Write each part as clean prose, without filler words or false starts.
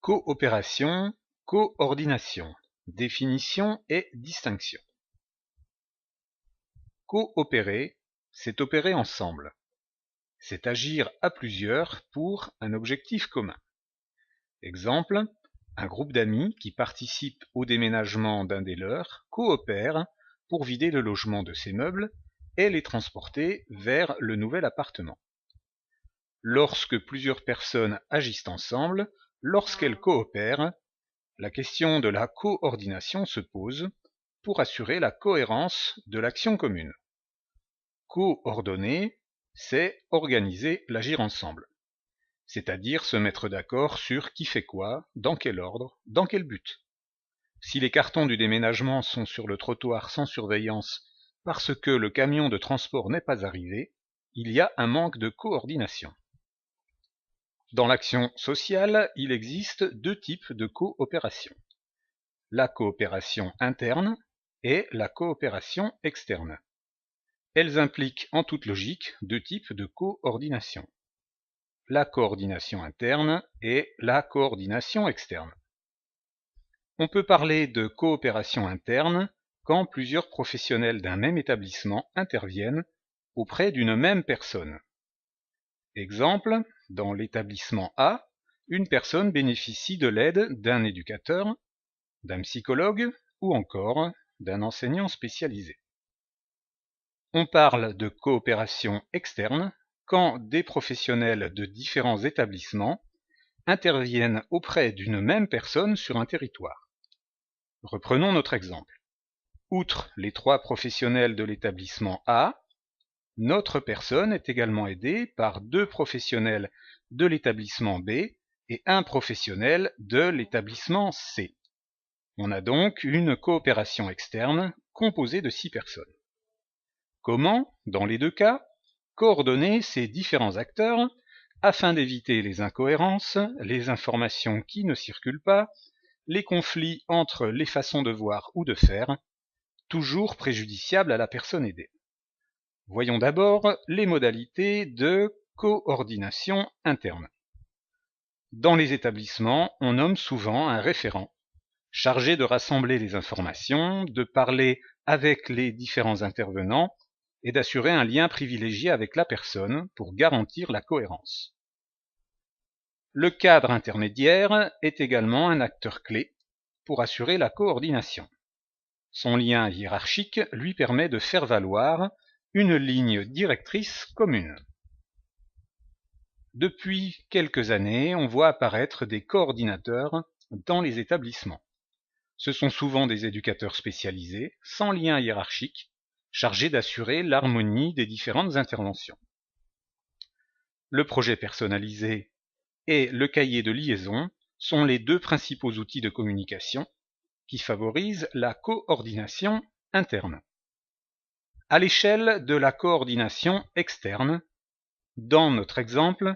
Coopération, coordination, définition et distinction. Coopérer, c'est opérer ensemble. C'est agir à plusieurs pour un objectif commun. Exemple, un groupe d'amis qui participent au déménagement d'un des leurs coopèrent pour vider le logement de ses meubles et les transporter vers le nouvel appartement. Lorsque plusieurs personnes agissent ensemble, lorsqu'elles coopèrent, la question de la coordination se pose pour assurer la cohérence de l'action commune. Coordonner, c'est organiser l'agir ensemble, c'est-à-dire se mettre d'accord sur qui fait quoi, dans quel ordre, dans quel but. Si les cartons du déménagement sont sur le trottoir sans surveillance parce que le camion de transport n'est pas arrivé, il y a un manque de coordination. Dans l'action sociale, il existe deux types de coopération. La coopération interne et la coopération externe. Elles impliquent en toute logique deux types de coordination. La coordination interne et la coordination externe. On peut parler de coopération interne quand plusieurs professionnels d'un même établissement interviennent auprès d'une même personne. Exemple, dans l'établissement A, une personne bénéficie de l'aide d'un éducateur, d'un psychologue ou encore d'un enseignant spécialisé. On parle de coopération externe quand des professionnels de différents établissements interviennent auprès d'une même personne sur un territoire. Reprenons notre exemple. Outre les trois professionnels de l'établissement A, notre personne est également aidée par deux professionnels de l'établissement B et un professionnel de l'établissement C. On a donc une coopération externe composée de 6 personnes. Comment, dans les deux cas, coordonner ces différents acteurs afin d'éviter les incohérences, les informations qui ne circulent pas, les conflits entre les façons de voir ou de faire, toujours préjudiciables à la personne aidée. Voyons d'abord les modalités de coordination interne. Dans les établissements, on nomme souvent un référent, chargé de rassembler les informations, de parler avec les différents intervenants et d'assurer un lien privilégié avec la personne pour garantir la cohérence. Le cadre intermédiaire est également un acteur clé pour assurer la coordination. Son lien hiérarchique lui permet de faire valoir une ligne directrice commune. Depuis quelques années, on voit apparaître des coordinateurs dans les établissements. Ce sont souvent des éducateurs spécialisés, sans lien hiérarchique, chargés d'assurer l'harmonie des différentes interventions. Le projet personnalisé et le cahier de liaison sont les deux principaux outils de communication qui favorisent la coordination interne. À l'échelle de la coordination externe, dans notre exemple,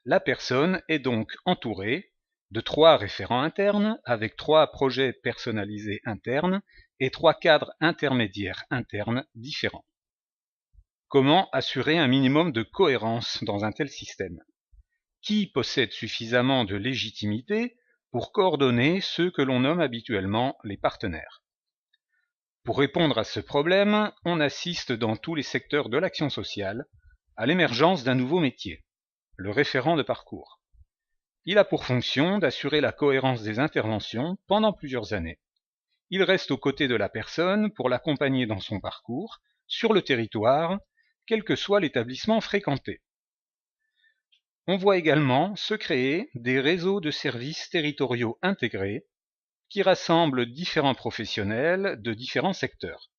la personne est donc entourée de 3 référents internes avec 3 projets personnalisés internes et 3 cadres intermédiaires internes différents. Comment assurer un minimum de cohérence dans un tel système? Qui possède suffisamment de légitimité pour coordonner ceux que l'on nomme habituellement les partenaires? Pour répondre à ce problème, on assiste dans tous les secteurs de l'action sociale à l'émergence d'un nouveau métier, le référent de parcours. Il a pour fonction d'assurer la cohérence des interventions pendant plusieurs années. Il reste aux côtés de la personne pour l'accompagner dans son parcours, sur le territoire, quel que soit l'établissement fréquenté. On voit également se créer des réseaux de services territoriaux intégrés qui rassemblent différents professionnels de différents secteurs.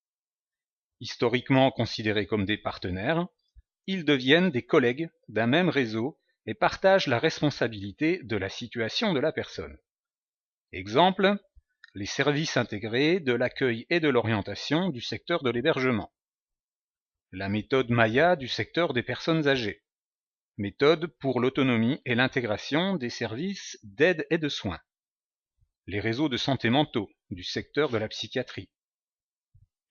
Historiquement considérés comme des partenaires, ils deviennent des collègues d'un même réseau et partagent la responsabilité de la situation de la personne. Exemple, les services intégrés de l'accueil et de l'orientation du secteur de l'hébergement. La méthode Maya du secteur des personnes âgées. Méthode pour l'autonomie et l'intégration des services d'aide et de soins. Les réseaux de santé mentaux du secteur de la psychiatrie.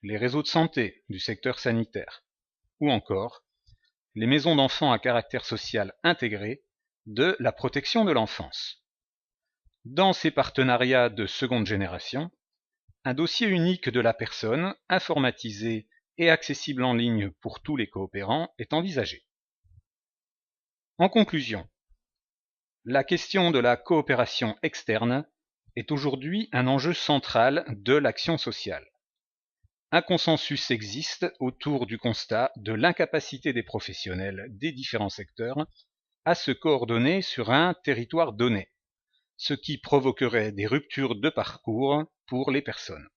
Les réseaux de santé du secteur sanitaire. Ou encore les maisons d'enfants à caractère social intégré de la protection de l'enfance. Dans ces partenariats de seconde génération, un dossier unique de la personne, informatisé et accessible en ligne pour tous les coopérants, est envisagé. En conclusion, la question de la coopération externe est aujourd'hui un enjeu central de l'action sociale. Un consensus existe autour du constat de l'incapacité des professionnels des différents secteurs à se coordonner sur un territoire donné, ce qui provoquerait des ruptures de parcours pour les personnes.